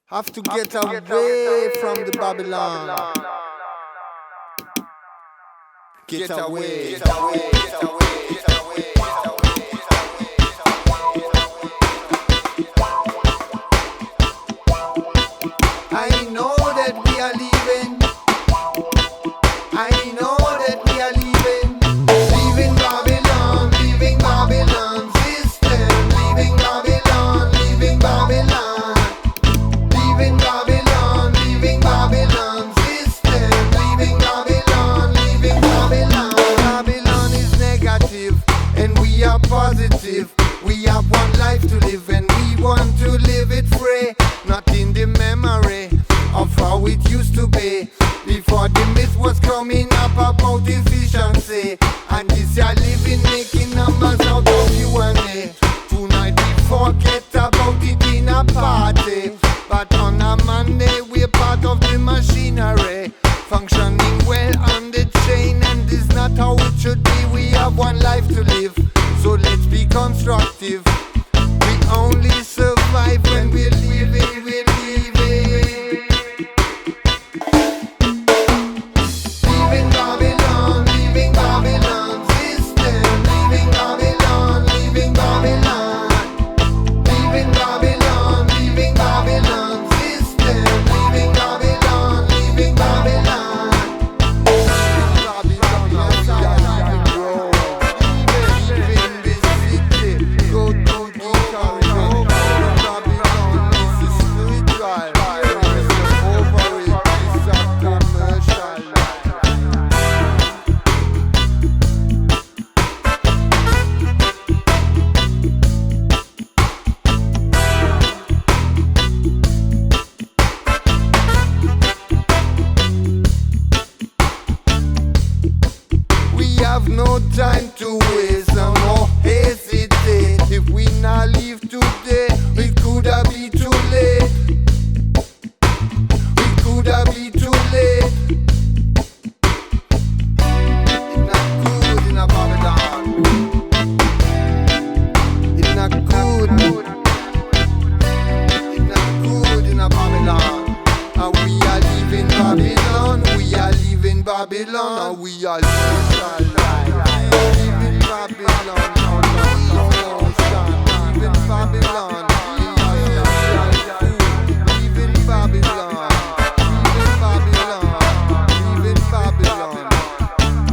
Have to get away from the Babylon. Get away, get away, get away, get away, get away, get away. I know that we are leaving. I know that we are leaving. Leaving Babylon, leaving Babylon system. Leaving Babylon, leaving Babylon. Leaving Babylon, leaving Babylon system. Leaving Babylon, leaving Babylon. Babylon is negative and we are positive. We have one life to live and we want to live it free. Not in the memory of how it used to be before the myth was coming up about efficiency. And this year living making numbers out of you and me. Tonight we forget about it in a party, but on a Monday we're part of the machinery, functioning well on the chain, and this is not how it should be. We have one life to live, so let's be constructive. We only survive when we're leaving, we're leaving. Leaving Babylon, leaving Babylon system. Leaving Babylon, leaving Babylon. Leaving Babylon, leaving Babylon system. Leaving Babylon, leaving Babylon. Leaving Babylon, leaving this city. Go to the corridor. Babylon is spiritual. Over it is a commercial. We have no time to waste and no hesitate. If we not leave today, it could have been too late. It could have been too late. It's not good in a Babylon. It's not good. It's not good in a Babylon. And we are leaving Babylon. We are leaving Babylon. And we are leaving Babylon. Leaving Babylon. Leaving Babylon. Leaving Babylon. Leaving Babylon.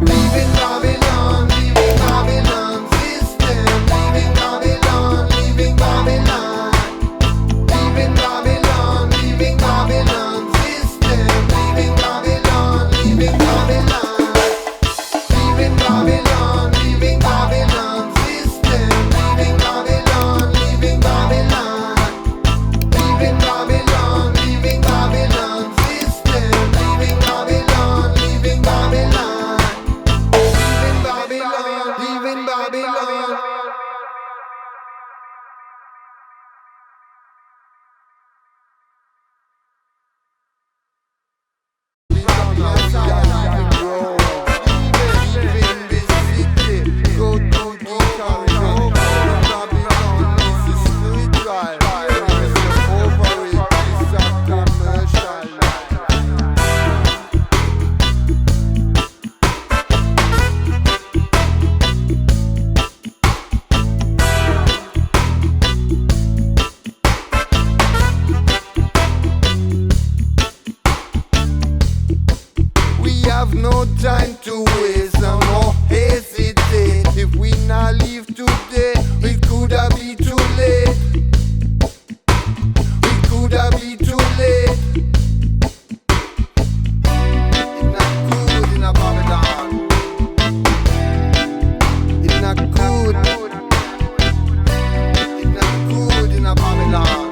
Leaving Babylon. Leaving Babylon system. Leaving Babylon. Leaving Babylon. Leaving Babylon. Leaving Babylon system. Leaving Babylon. Leaving Babylon. Leaving Babylon, leaving Babylon system. Leaving Babylon, leaving Babylon. Leaving Babylon, leaving Babylon system. Leaving Babylon, leaving Babylon. Leaving Babylon, leaving Babylon. We have no time to waste and no hesitate. If we not leave today, it could have been too late. It could have been too late. It's not good in a Babylon. It's not good. It's not good in a Babylon.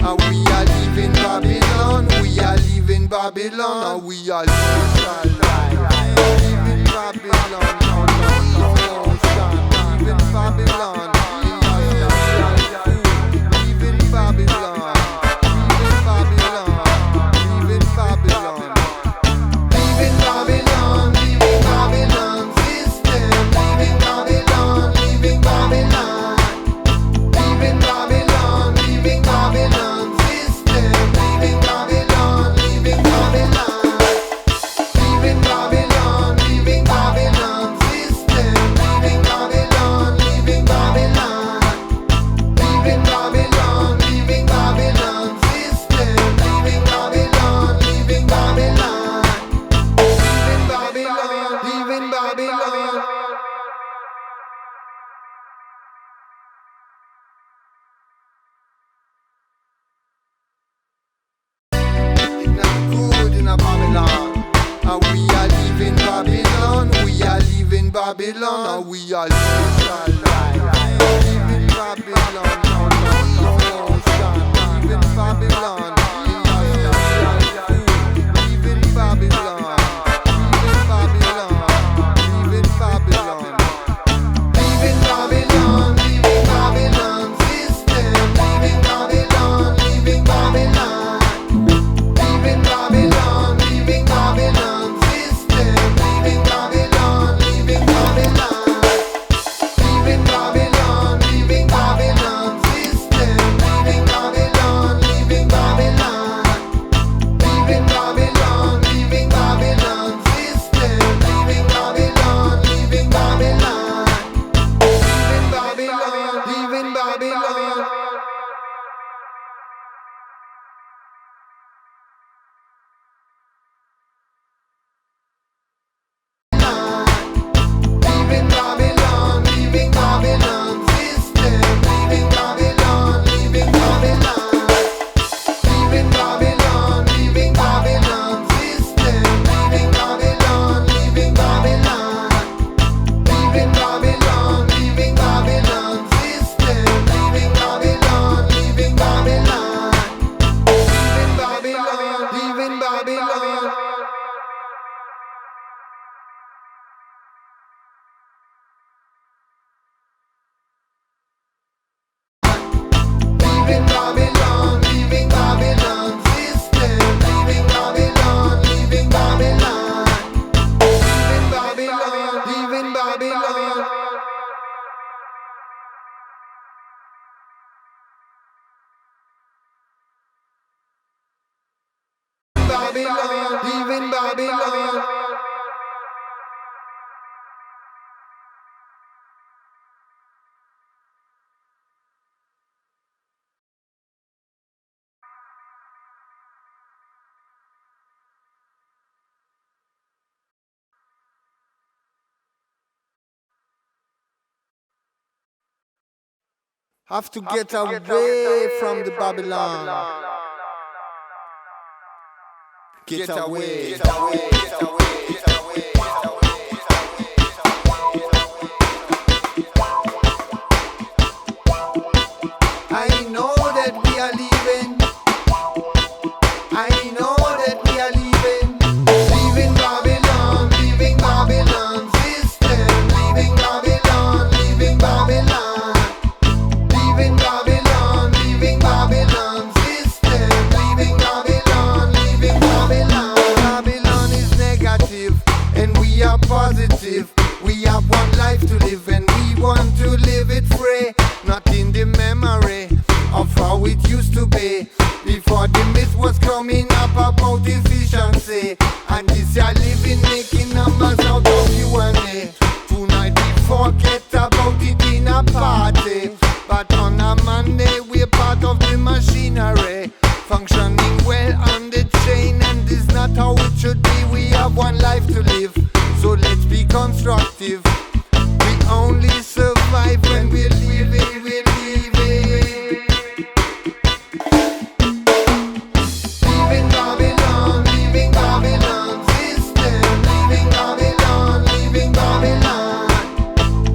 And we are leaving Babylon. We are leaving Babylon. And we are leaving Babylon. Leaving Babylon. Leaving Babylon. Leaving Babylon. Leaving Babylon. Leaving Babylon. Leaving Babylon system. Leaving Babylon. Leaving Babylon. Leaving Babylon. Leaving Babylon system. Leaving Babylon, we are social life. Living Babylon, living Babylon. Babylon, leaving Babylon. Have to get away from the Babylon. Get away, get away, get away, get away, get away. I know that we are leaving. I know that we are leaving. Leaving Babylon, leaving Babylon system. Leaving Babylon, leaving Babylon. Leaving Babylon, leaving Babylon system. Leaving Babylon, leaving Babylon. Babylon is negative and we are positive. We have one life to live and we want to live it free. Not in the memory of how it used to be before the myth was coming up about efficiency. And this year living making numbers out of you and me. Tonight we forget about it in a party, but on a Monday we're part of the machinery, functioning well on the chain, and this is not how it should be. We have one life to live, so let's be constructive. We only survive when we're leaving, we're leaving. Leaving Babylon, leaving Babylon system. Leaving Babylon, leaving Babylon.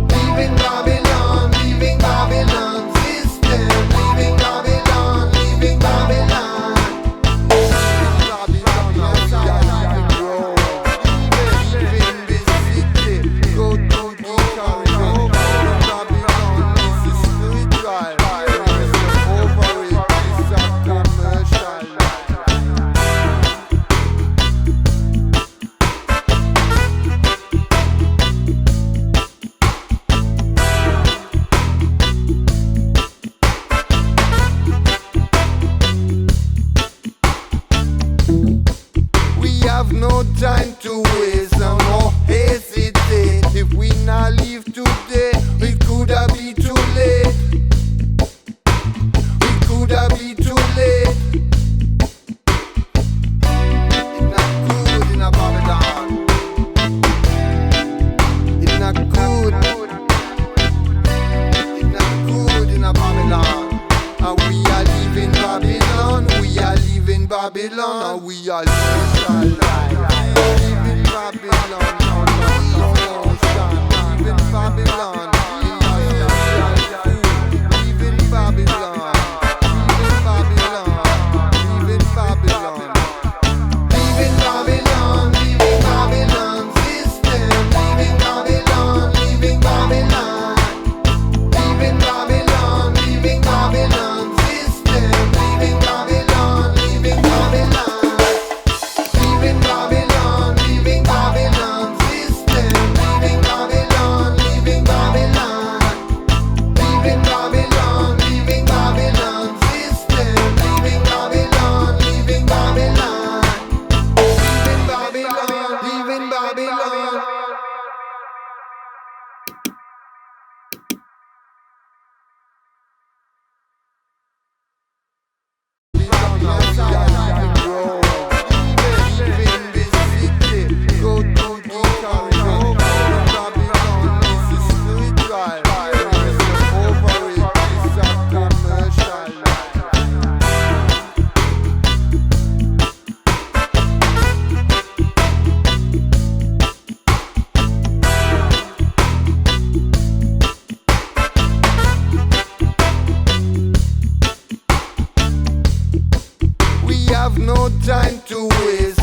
Leaving Babylon, leaving Babylon system. Leaving Babylon, leaving Babylon. Leaving Babylon, leaving this city. Go to the corridor. Babylon is spiritual. Over it is a commercial. We have no time to waste and no hesitate. If we not leave today, it could have been too late. It could have been too late. It's not good in a Babylon. It's not good. It's not good in a Babylon. And we are leaving Babylon. We are leaving Babylon. And we are leaving Babylon. Leaving Babylon. Babylon, leaving Babylon, leaving Babylon, leaving Babylon, leaving Babylon, leaving Babylon system, leaving Babylon, leaving Babylon, leaving Babylon, leaving Babylon system, leaving Babylon, leaving Babylon, leaving Babylon, leaving Babylon system, leaving Babylon, leaving Babylon, leaving Babylon, leaving Babylon system, leaving Babylon, leaving Babylon, leaving Babylon. We have no time to waste.